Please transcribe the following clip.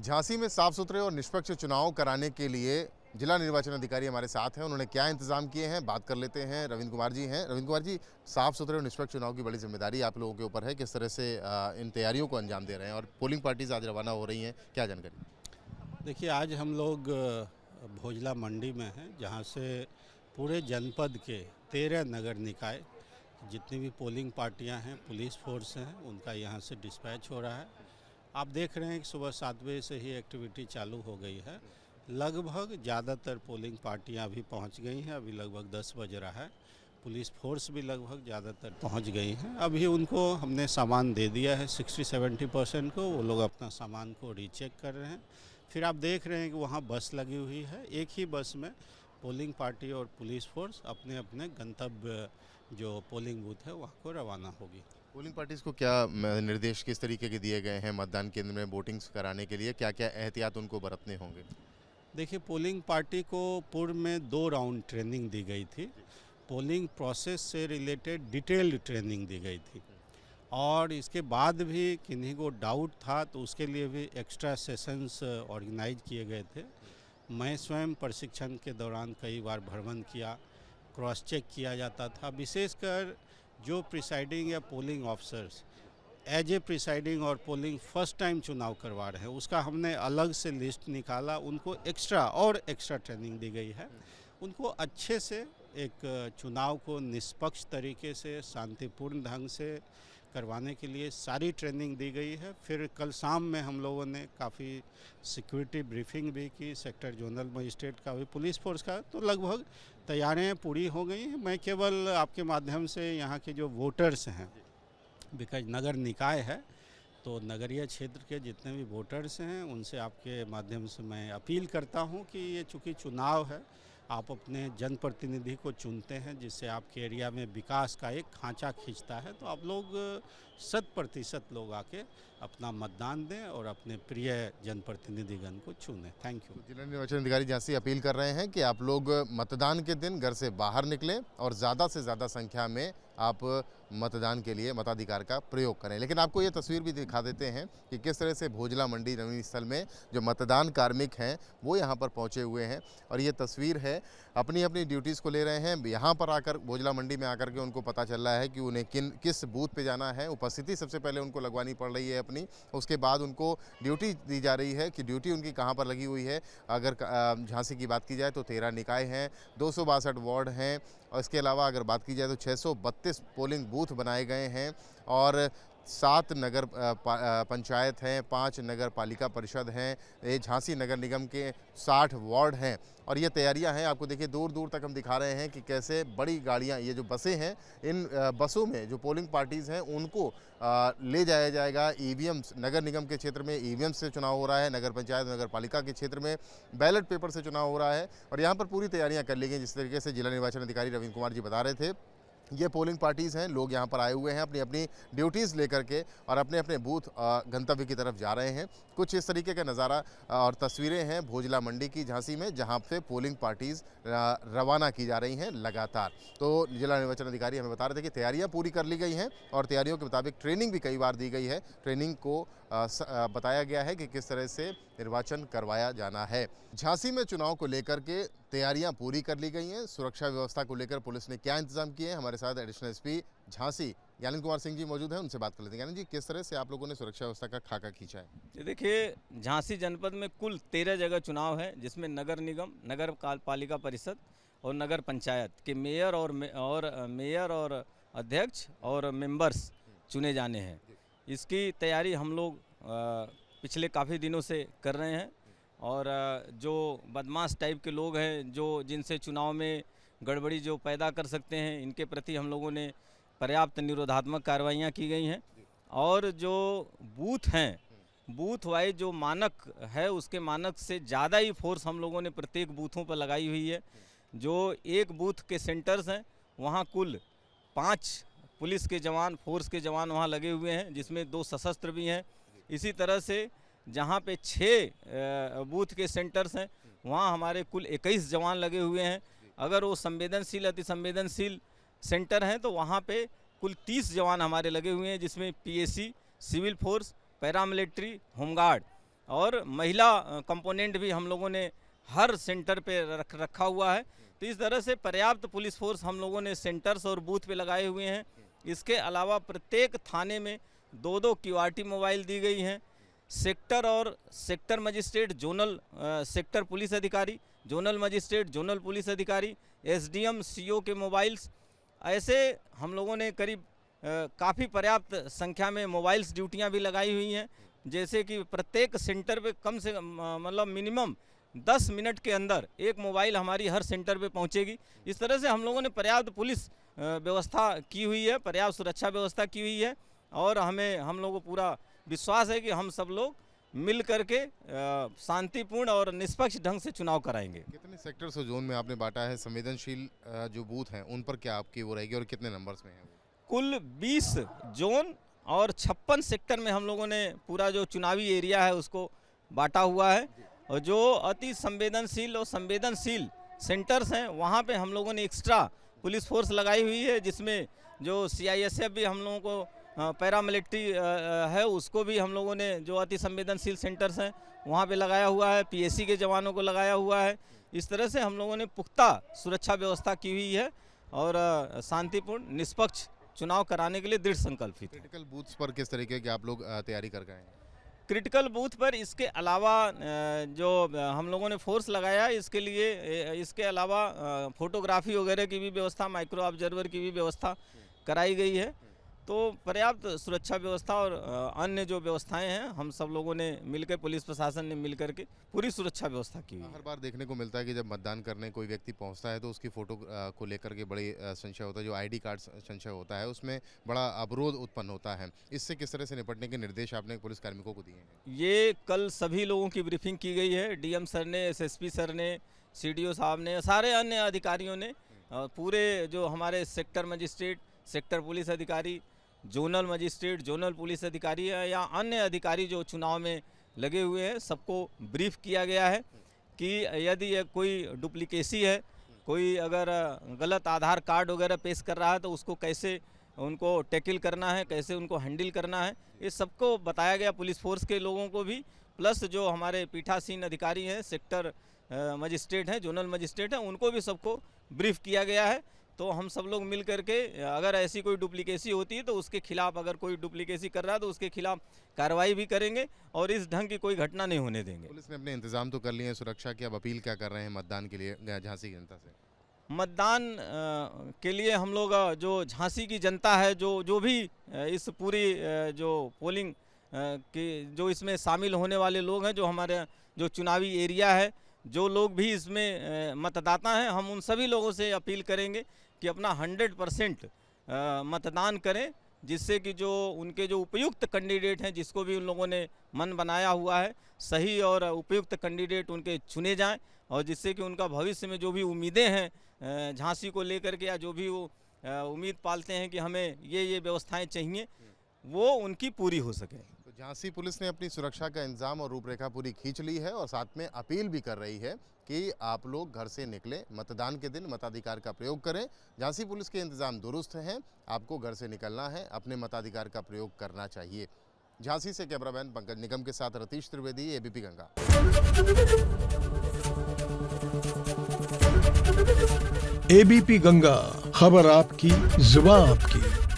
झांसी में साफ सुथरे और निष्पक्ष चुनाव कराने के लिए जिला निर्वाचन अधिकारी हमारे साथ हैं। उन्होंने क्या इंतजाम किए हैं, बात कर लेते हैं। रविंद्र कुमार जी हैं। रविंद्र कुमार जी, साफ सुथरे और निष्पक्ष चुनाव की बड़ी जिम्मेदारी आप लोगों के ऊपर है। किस तरह से इन तैयारियों को अंजाम दे रहे हैं और पोलिंग पार्टीज आज रवाना हो रही हैं, क्या जानकारी? देखिए, आज हम लोग भोजला मंडी में हैं, जहां से पूरे जनपद के 13 नगर निकाय जितनी भी पोलिंग पार्टियां हैं, पुलिस फोर्स हैं, उनका यहां से डिस्पैच हो रहा है। आप देख रहे हैं कि सुबह 7 बजे से ही एक्टिविटी चालू हो गई है। लगभग ज़्यादातर पोलिंग पार्टियां अभी पहुंच गई हैं। अभी लगभग 10 बज रहा है। पुलिस फोर्स भी लगभग ज़्यादातर पहुंच गई हैं। अभी उनको हमने सामान दे दिया है 60-70% को। वो लोग अपना सामान को रीचेक कर रहे हैं। फिर आप देख रहे हैं कि वहाँ बस लगी हुई है। एक ही बस में पोलिंग पार्टी और पुलिस फोर्स अपने अपने गंतव्य जो पोलिंग बूथ है वहाँ को रवाना होगी। पोलिंग पार्टीज को क्या निर्देश किस तरीके के दिए गए हैं मतदान केंद्र में वोटिंग कराने के लिए? क्या क्या एहतियात उनको बरतने होंगे? देखिए, पोलिंग पार्टी को पूर्व में 2 राउंड ट्रेनिंग दी गई थी। पोलिंग प्रोसेस से रिलेटेड डिटेल्ड ट्रेनिंग दी गई थी और इसके बाद भी किन्हीं को डाउट था तो उसके लिए भी एक्स्ट्रा सेशंस ऑर्गेनाइज किए गए थे। मैं स्वयं प्रशिक्षण के दौरान कई बार भ्रमण किया, क्रॉस चेक किया जाता था। विशेषकर जो प्रिसाइडिंग या polling officers as a presiding और पोलिंग फर्स्ट टाइम चुनाव करवा रहे हैं, उसका हमने अलग से लिस्ट निकाला। उनको एक्स्ट्रा ट्रेनिंग दी गई है। उनको अच्छे से एक चुनाव को निष्पक्ष तरीके से, शांतिपूर्ण ढंग से करवाने के लिए सारी ट्रेनिंग दी गई है। फिर कल शाम में हम लोगों ने काफ़ी सिक्योरिटी ब्रीफिंग भी की, सेक्टर जोनल मजिस्ट्रेट का भी, पुलिस फोर्स का। तो लगभग तैयारियां पूरी हो गई हैं। मैं केवल आपके माध्यम से यहाँ के जो वोटर्स हैं, बिकॉज नगर निकाय है तो नगरीय क्षेत्र के जितने भी वोटर्स हैं उनसे आपके माध्यम से मैं अपील करता हूं कि ये चूँकि चुनाव है, आप अपने जनप्रतिनिधि को चुनते हैं जिससे आपके एरिया में विकास का एक खांचा खींचता है। तो आप लोग 100% लोग आके अपना मतदान दें और अपने प्रिय जनप्रतिनिधिगण को चुनें। Thank you. जिला निर्वाचन अधिकारी झांसी अपील कर रहे हैं कि आप लोग मतदान के दिन घर से बाहर निकलें और ज़्यादा से ज़्यादा संख्या में आप मतदान के लिए मताधिकार का प्रयोग करें। लेकिन आपको ये तस्वीर भी दिखा देते हैं कि किस तरह से भोजला मंडी नवीन स्थल में जो मतदान कार्मिक हैं वो यहाँ पर पहुँचे हुए हैं और ये तस्वीर है, अपनी अपनी ड्यूटीज़ को ले रहे हैं। यहाँ पर आकर भोजला मंडी में आकर के उनको पता चल रहा है कि उन्हें किस बूथ पे जाना है। उपस्थिति सबसे पहले उनको लगवानी पड़ रही है अपनी, उसके बाद उनको ड्यूटी दी जा रही है कि ड्यूटी उनकी कहाँ पर लगी हुई है। अगर झांसी की बात की जाए तो 13 निकाय हैं, 262 वार्ड हैं और इसके अलावा अगर बात की जाए तो 632 पोलिंग बूथ बनाए गए हैं और 7 नगर पंचायत हैं, 5 नगर पालिका परिषद हैं, ये झांसी नगर निगम के 60 वार्ड हैं और ये तैयारियां हैं। आपको देखिए दूर दूर तक हम दिखा रहे हैं कि कैसे बड़ी गाड़ियां, ये जो बसें हैं, इन बसों में जो पोलिंग पार्टीज़ हैं उनको ले जाया जाएगा। ईवीएम्स, नगर निगम के क्षेत्र में ईवीएम से चुनाव हो रहा है, नगर पंचायत नगर पालिका के क्षेत्र में बैलेट पेपर से चुनाव हो रहा है और यहाँ पर पूरी तैयारियाँ कर ली गई। जिस तरीके से जिला निर्वाचन अधिकारी रविंद्र कुमार जी बता रहे थे, ये पोलिंग पार्टीज़ हैं, लोग यहाँ पर आए हुए हैं अपनी अपनी ड्यूटीज़ लेकर के और अपने अपने बूथ गंतव्य की तरफ जा रहे हैं। कुछ इस तरीके का नज़ारा और तस्वीरें हैं भोजला मंडी की झांसी में, जहाँ पे पोलिंग पार्टीज़ रवाना की जा रही हैं लगातार। तो जिला निर्वाचन अधिकारी हमें बता रहे थे कि तैयारियाँ पूरी कर ली गई हैं और तैयारियों के मुताबिक ट्रेनिंग भी कई बार दी गई है। ट्रेनिंग को बताया गया है कि किस तरह से निर्वाचन करवाया जाना है। झांसी में चुनाव को लेकर के तैयारियां पूरी कर ली गई हैं। सुरक्षा व्यवस्था को लेकर पुलिस ने क्या इंतजाम किए हैं, हमारे साथ एडिशनल एसपी झांसी ज्ञानेंद्र कुमार सिंह जी मौजूद हैं, उनसे बात कर लेते हैं। ज्ञानेंद्र जी, किस तरह से आप लोगों ने सुरक्षा व्यवस्था का खाका खींचा है? ये देखिए, झांसी जनपद में कुल 13 जगह चुनाव है, जिसमें नगर निगम, नगर पालिका परिषद और नगर पंचायत के मेयर और अध्यक्ष और मेंबर्स चुने जाने हैं। इसकी तैयारी हम लोग पिछले काफ़ी दिनों से कर रहे हैं और जो बदमाश टाइप के लोग हैं, जिनसे चुनाव में गड़बड़ी जो पैदा कर सकते हैं, इनके प्रति हम लोगों ने पर्याप्त निरोधात्मक कार्रवाइयाँ की गई हैं और जो बूथ हैं, बूथ वाइज जो मानक है उसके मानक से ज़्यादा ही फोर्स हम लोगों ने प्रत्येक बूथों पर लगाई हुई है। जो एक बूथ के सेंटर्स हैं वहाँ कुल 5 पुलिस के जवान, फोर्स के जवान वहाँ लगे हुए हैं, जिसमें 2 सशस्त्र भी हैं। इसी तरह से जहाँ पे 6 बूथ के सेंटर्स हैं वहाँ हमारे कुल 21 जवान लगे हुए हैं। अगर वो संवेदनशील, अति संवेदनशील सेंटर हैं तो वहाँ पे कुल 30 जवान हमारे लगे हुए हैं, जिसमें PAC, civil force, paramilitary, home guard और महिला कंपोनेंट भी हम लोगों ने हर सेंटर पे रखा हुआ है। तो इस तरह से पर्याप्त पुलिस फोर्स हम लोगों ने सेंटर्स और बूथ पे लगाए हुए हैं। इसके अलावा प्रत्येक थाने में 2-2 QRT मोबाइल दी गई हैं। सेक्टर और sector magistrate, zonal sector police अधिकारी, जोनल मजिस्ट्रेट, जोनल पुलिस अधिकारी, SDM CO के मोबाइल्स, ऐसे हम लोगों ने करीब काफ़ी पर्याप्त संख्या में मोबाइल्स ड्यूटियां भी लगाई हुई हैं। जैसे कि प्रत्येक सेंटर पे कम से कम मतलब मिनिमम 10 मिनट के अंदर एक मोबाइल हमारी हर सेंटर पे पहुंचेगी। इस तरह से हम लोगों ने पर्याप्त पुलिस व्यवस्था की हुई है, पर्याप्त सुरक्षा व्यवस्था की हुई है और हम लोगों को पूरा विश्वास है कि हम सब लोग मिल करके शांतिपूर्ण और निष्पक्ष ढंग से चुनाव कराएंगे। कितने सेक्टर्स और जोन में आपने बांटा है? संवेदनशील जो बूथ हैं उन पर क्या आपकी वो रहेगी और कितने नंबर्स में है? कुल 20 जोन और 56 सेक्टर में हम लोगों ने पूरा जो चुनावी एरिया है उसको बांटा हुआ है। और जो अति संवेदनशील और संवेदनशील सेंटर्स हैं वहाँ पे हम लोगों ने एक्स्ट्रा पुलिस फोर्स लगाई हुई है, जिसमें जो CISF भी हम लोगों को पैरामिलिट्री है उसको भी हम लोगों ने जो अति संवेदनशील सेंटर्स हैं वहाँ पे लगाया हुआ है। PSC के जवानों को लगाया हुआ है। इस तरह से हम लोगों ने पुख्ता सुरक्षा व्यवस्था की हुई है और शांतिपूर्ण निष्पक्ष चुनाव कराने के लिए दृढ़ संकल्पित है। क्रिटिकल बूथ्स पर किस तरीके की आप लोग तैयारी कर गए हैं? क्रिटिकल बूथ पर इसके अलावा जो हम लोगों ने फोर्स लगाया इसके लिए, इसके अलावा फोटोग्राफी वगैरह की भी व्यवस्था, माइक्रो ऑब्जर्वर की भी व्यवस्था कराई गई है। तो पर्याप्त सुरक्षा व्यवस्था और अन्य जो व्यवस्थाएं हैं हम सब लोगों ने मिलकर, पुलिस प्रशासन ने मिलकर के पूरी सुरक्षा व्यवस्था की हुई है। हर बार देखने को मिलता है कि जब मतदान करने कोई व्यक्ति पहुंचता है तो उसकी फ़ोटो को लेकर के बड़ी संशय होता है। जो ID कार्ड संशय होता है उसमें बड़ा अवरोध उत्पन्न होता है। इससे किस तरह से निपटने के निर्देश आपने पुलिस कार्मिकों को दिए हैं? ये कल सभी लोगों की ब्रीफिंग की गई है। DM सर ने, SSP सर ने, CDO साहब ने, सारे अन्य अधिकारियों ने, पूरे जो हमारे सेक्टर मजिस्ट्रेट, सेक्टर पुलिस अधिकारी, जोनल मजिस्ट्रेट, जोनल पुलिस अधिकारी है या अन्य अधिकारी जो चुनाव में लगे हुए हैं, सबको ब्रीफ किया गया है कि यदि कोई डुप्लीकेसी है, कोई अगर गलत आधार कार्ड वगैरह पेश कर रहा है तो उसको कैसे उनको टैकल करना है, कैसे उनको हैंडल करना है, ये सबको बताया गया। पुलिस फोर्स के लोगों को भी, प्लस जो हमारे पीठासीन अधिकारी हैं, सेक्टर मजिस्ट्रेट हैं, जोनल मजिस्ट्रेट हैं, उनको भी सबको ब्रीफ किया गया है। तो हम सब लोग मिल करके अगर ऐसी कोई डुप्लीकेसी होती है तो उसके खिलाफ, अगर कोई डुप्लीकेसी कर रहा है तो उसके खिलाफ कार्रवाई भी करेंगे और इस ढंग की कोई घटना नहीं होने देंगे। पुलिस ने अपने इंतजाम तो कर लिए हैं सुरक्षा की, अब अपील क्या कर रहे हैं मतदान के लिए झांसी की जनता से? मतदान के लिए हम लोग जो झांसी की जनता है, जो भी इस पूरी जो पोलिंग की जो इसमें शामिल होने वाले लोग हैं, जो हमारे जो चुनावी एरिया है, जो लोग भी इसमें मतदाता हैं, हम उन सभी लोगों से अपील करेंगे कि अपना 100% मतदान करें, जिससे कि जो उनके जो उपयुक्त कैंडिडेट हैं, जिसको भी उन लोगों ने मन बनाया हुआ है, सही और उपयुक्त कैंडिडेट उनके चुने जाएं और जिससे कि उनका भविष्य में जो भी उम्मीदें हैं झांसी को लेकर के, या जो भी वो उम्मीद पालते हैं कि हमें ये व्यवस्थाएं चाहिए, वो उनकी पूरी हो सके। तो झांसी पुलिस ने अपनी सुरक्षा का इंतजाम और रूपरेखा पूरी खींच ली है और साथ में अपील भी कर रही है कि आप लोग घर से निकलें, मतदान के दिन मताधिकार का प्रयोग करें। झांसी पुलिस के इंतजाम दुरुस्त हैं, आपको घर से निकलना है, अपने मताधिकार का प्रयोग करना चाहिए। झांसी से कैमरामैन पंकज निगम के साथ रतीश त्रिवेदी, ABP गंगा। ABP गंगा, खबर आपकी, जुबान आपकी।